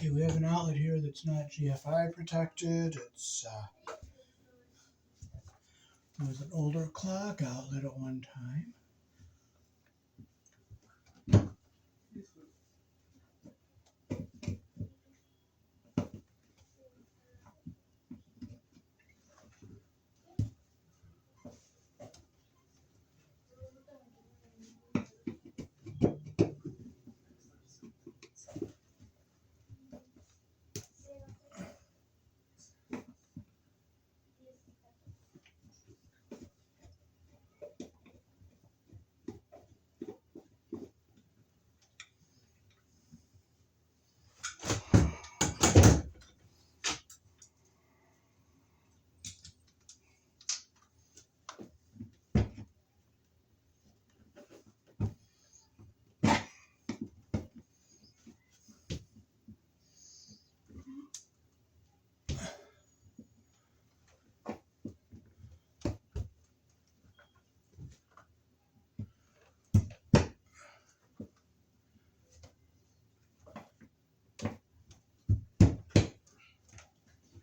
Okay, we have an outlet here that's not GFI protected. It's it was an older clock outlet at one time.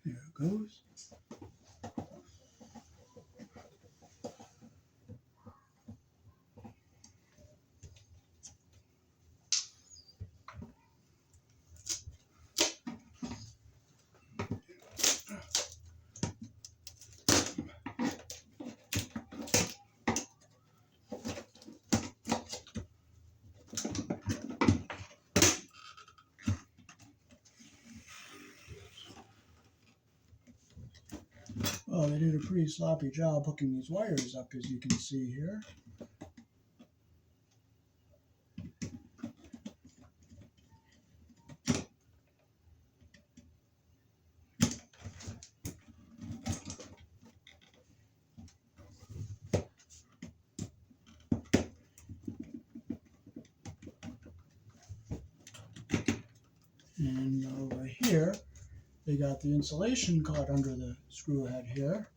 There it goes. Oh, they did a pretty sloppy job hooking these wires up, as you can see here. And over here, they got the insulation caught under the screw head here.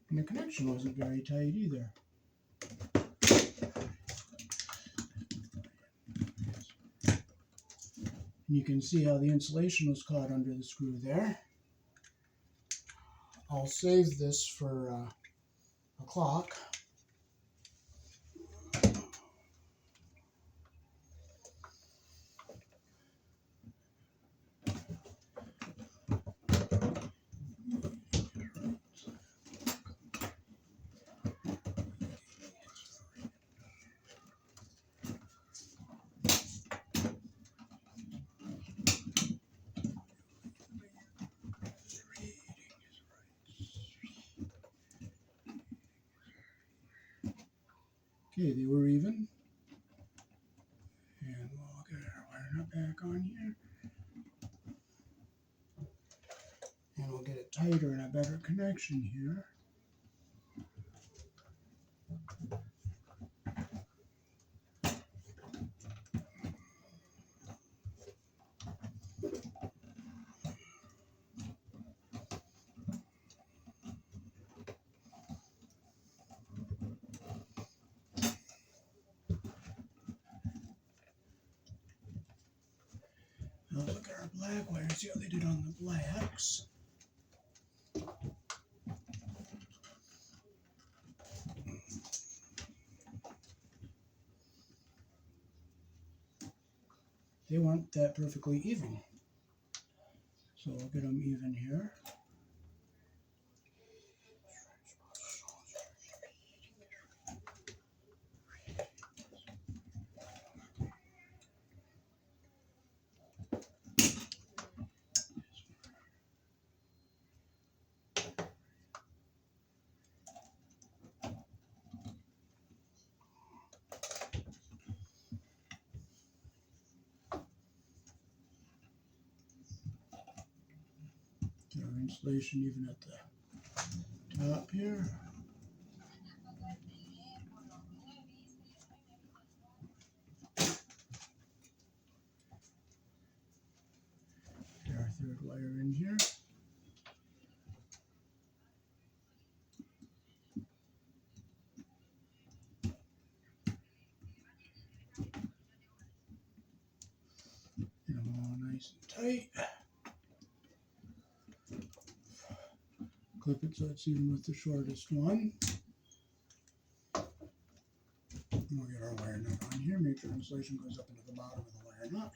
And the connection wasn't very tight either. And you can see how the insulation was caught under the screw there. I'll save this for a clock. Okay, they were even. And we'll get our wire nut back on here. And we'll get it tighter and a better connection here. Now look at our black wires, see how they did on the blacks. They weren't that perfectly even. So we'll get them even here. Get our insulation even at the top here. Get our third wire in here. tight. Clip it so it's even with the shortest one. And we'll get our wire nut on here. Make sure insulation goes up into the bottom of the wire nut.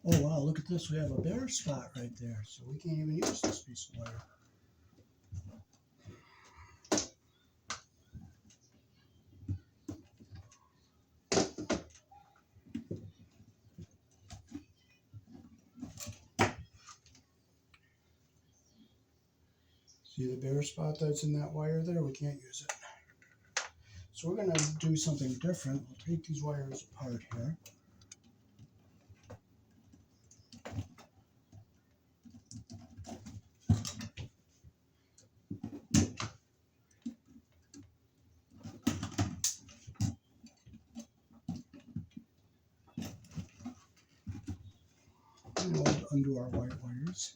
Oh wow, look at this. We have a bare spot right there, so we can't even use this piece of wire. See the bare spot that's in that wire there? We can't use it. So we're going to do something different. We'll take these wires apart here. And we'll undo our white wires.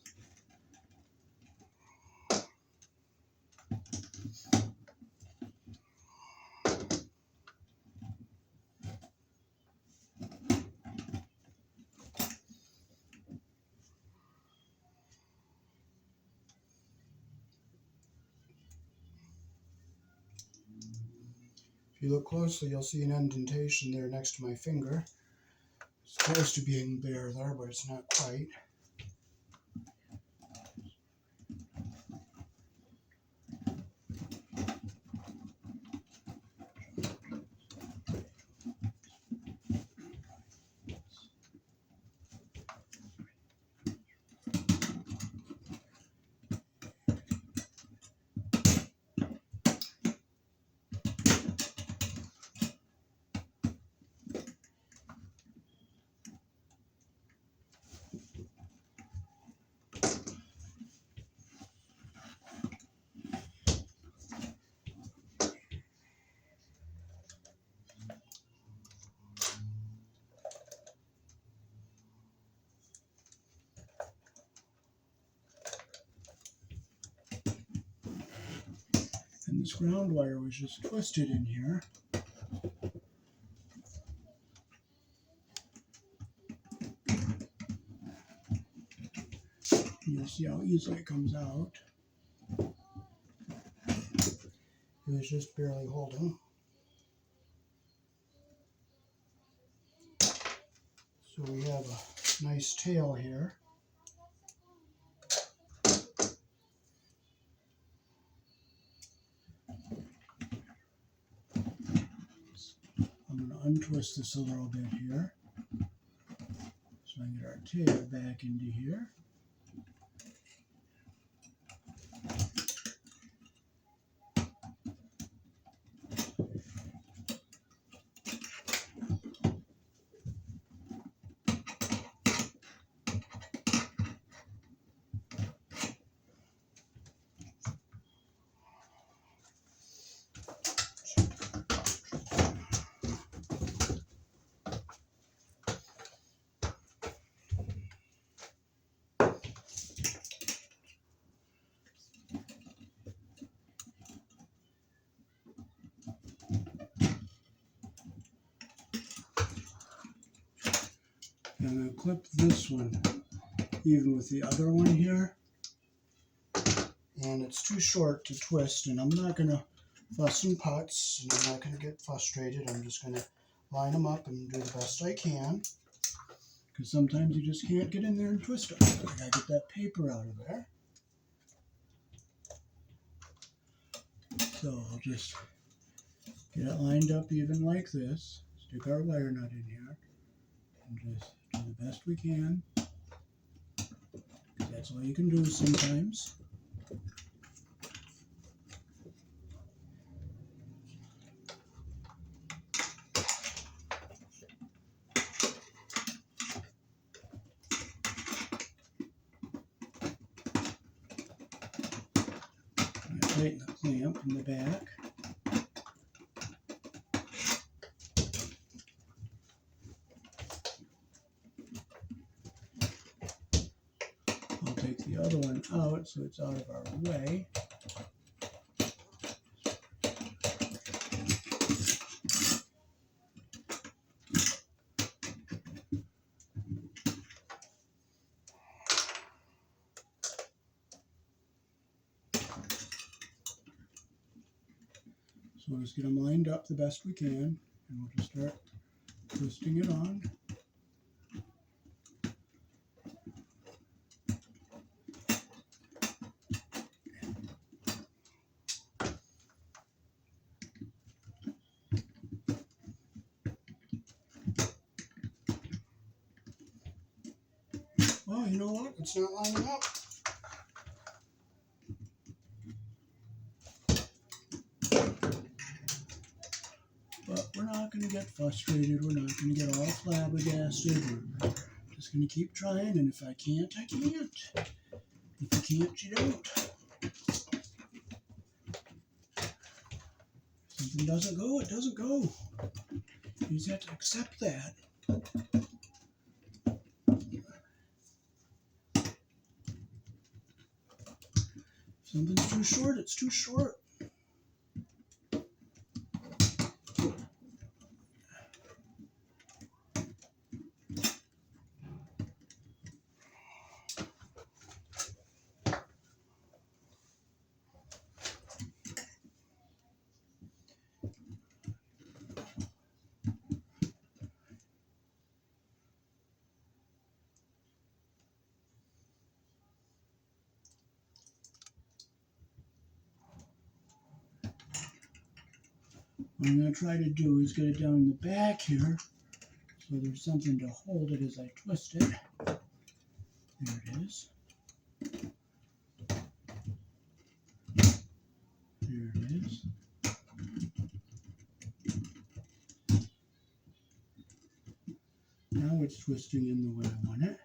If you look closely, you'll see an indentation there next to my finger. It's close to being bare there, but it's not quite. And this ground wire was just twisted in here. You'll see how easily it comes out. It was just barely holding. So we have a nice tail here. I'm going to untwist this a little bit here so I can get our tail back into here. I'm going to clip this one even with the other one here. And it's too short to twist, and I'm not going to fuss and putz, and I'm not going to get frustrated. I'm just going to line them up and do the best I can. Because sometimes you just can't get in there and twist them. I got to get that paper out of there. So I'll just get it lined up even like this. Stick our wire nut in here. And just do the best we can. That's all you can do sometimes. Tighten the clamp in the back. I'll take the one out so it's out of our way. So let's get them lined up the best we can, and we'll just start twisting it on. Well, you know what? It's not lining up. But we're not going to get frustrated. We're not going to get all flabbergasted. We're just going to keep trying. And if I can't, I can't. If you can't, you don't. If something doesn't go, it doesn't go. You just have to accept that. If something's too short, it's too short. What I'm going to try to do is get it down in the back here so there's something to hold it as I twist it. There it is. There it is. Now it's twisting in the way I want it.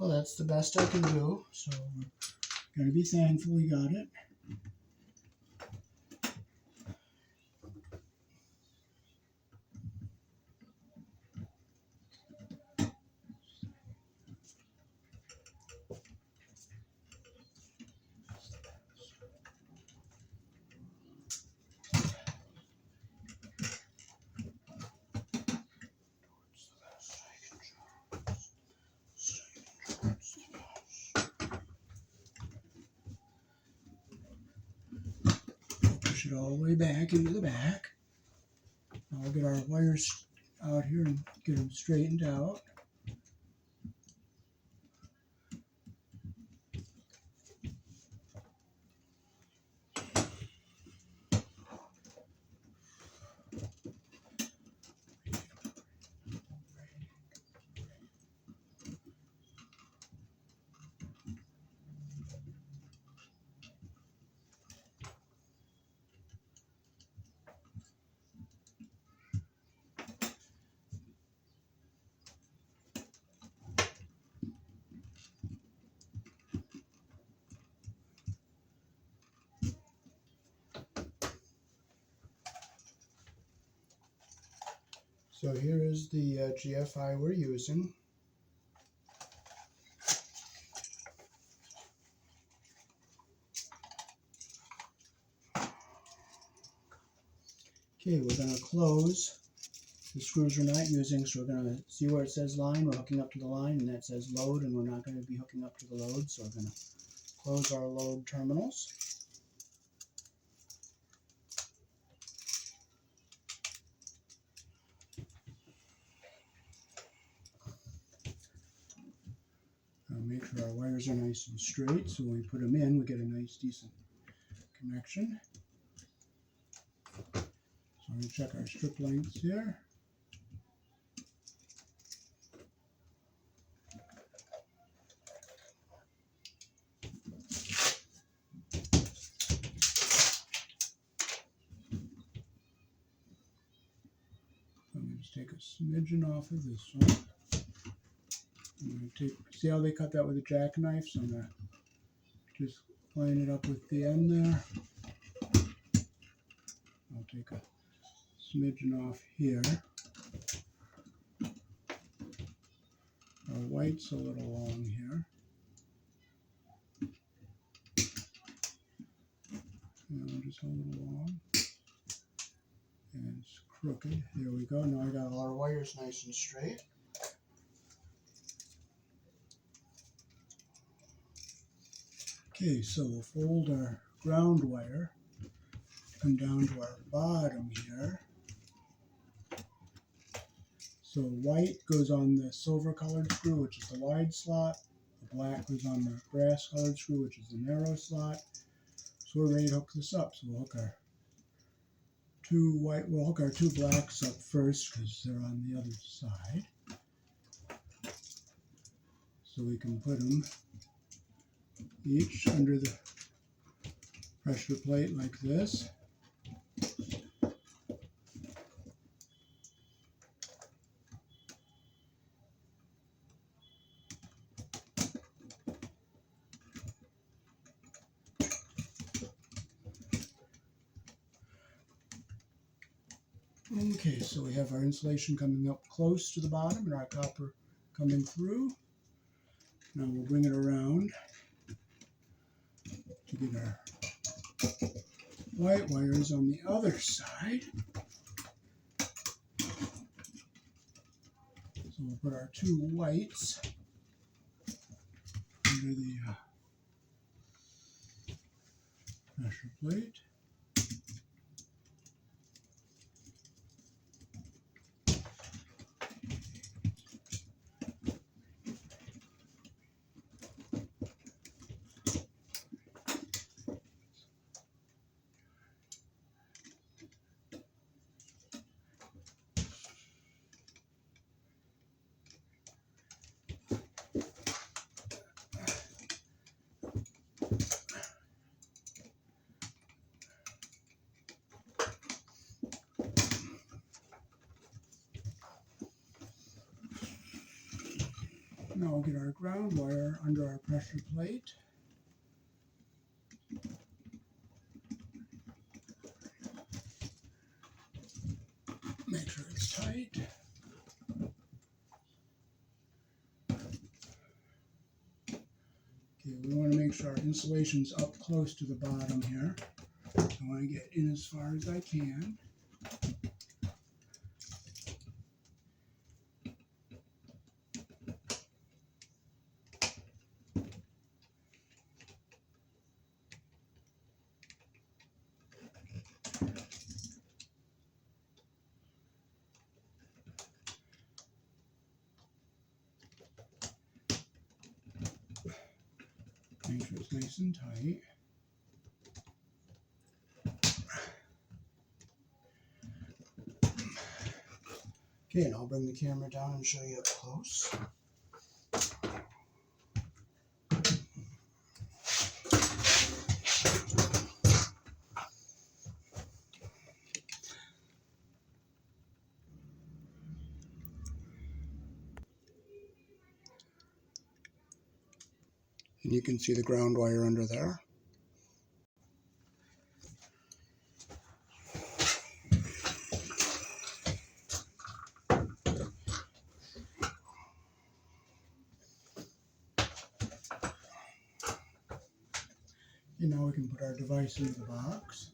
Well, that's the best I can do, so we're going to be thankful we got it. Push it all the way back into the back. Now we'll get our wires out here and get them straightened out. So here is the GFI we're using. Okay, we're going to close the screws we're not using, so we're going to see where it says line, we're hooking up to the line, and that says load, and we're not going to be hooking up to the load, so we're going to close our load terminals. Make sure our wires are nice and straight, so when we put them in, we get a nice, decent connection. So I'm going to check our strip lengths here. I'm going to just take a smidgen off of this one. I'm going to take, see how they cut that with a jackknife? So I'm going to just line it up with the end there. I'll take a smidgen off here. Our white's a little long here. Just a little long. And it's crooked. There we go. Now I got all our wires nice and straight. Okay, so we'll fold our ground wire, come down to our bottom here. So white goes on the silver colored screw, which is the wide slot. The black goes on the brass colored screw, which is the narrow slot. So we're ready to hook this up. So we'll hook our two blacks up first because they're on the other side. So we can put them each under the pressure plate like this. Okay, so we have our insulation coming up close to the bottom and our copper coming through. Now we'll bring it around to get our white wires on the other side. So we'll put our two whites under the pressure plate. Now we'll get our ground wire under our pressure plate. Make sure it's tight. Okay, we want to make sure our insulation's up close to the bottom here. I want to get in as far as I can. Make sure it's nice and tight. Okay, and I'll bring the camera down and show you up close. And you can see the ground wire under there. And now we can put our device in the box.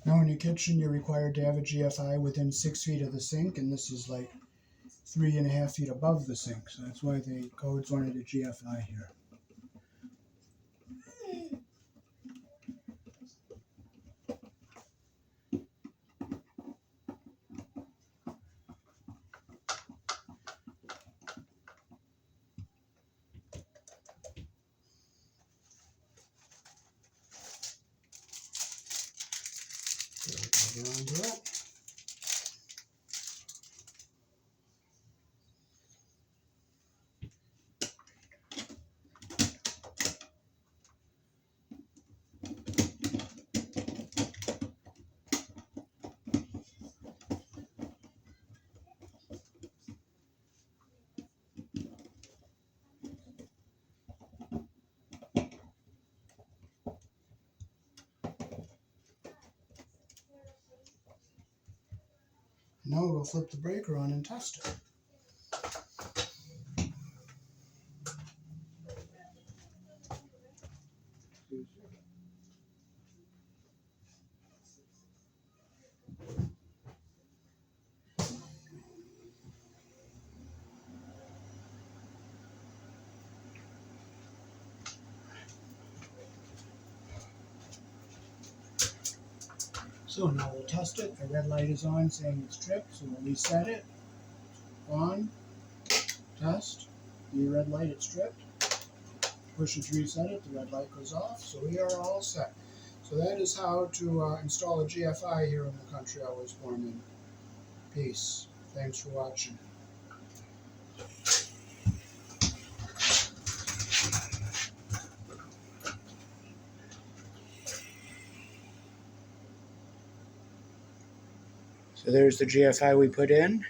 Now in your kitchen, you're required to have a GFI within 6 feet of the sink, and this is like 3.5 feet above the sink. So that's why the codes wanted a GFI here. Cover onto it. Now we'll flip the breaker on and test it. So now we'll test it. The red light is on saying it's tripped, so we'll reset it. On, test, the red light, it's tripped. Push it to reset it, the red light goes off, so we are all set. So that is how to install a GFI here in the country I was born in. Peace. Thanks for watching. So there's the GFI we put in,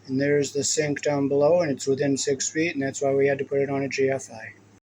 and there's the sink down below, and it's within 6 feet, and that's why we had to put it on a GFI.